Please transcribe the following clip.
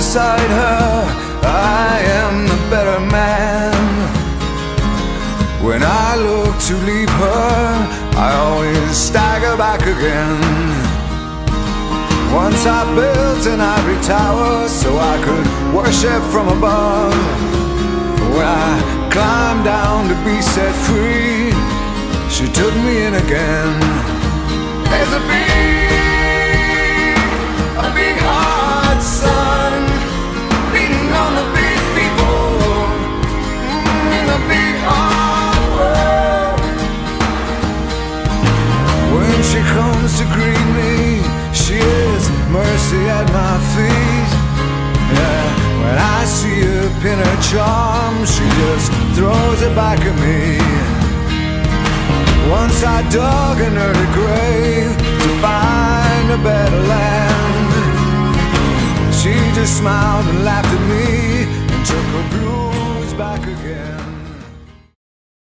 beside her, I am the better man. When I look to leave her, I always stagger back again. Once I built an ivory tower so I could worship from above. When I climbed down to be set free, she took me in again. There's a big hard sun beating on the big people in the big hard world. When she comes to greet me, she is mercy at my feet. Yeah, when I see her pin her charm, she just throws it back at me. Once I dug an early grave to find a better land. She just smiled and laughed at me and took her blues back again.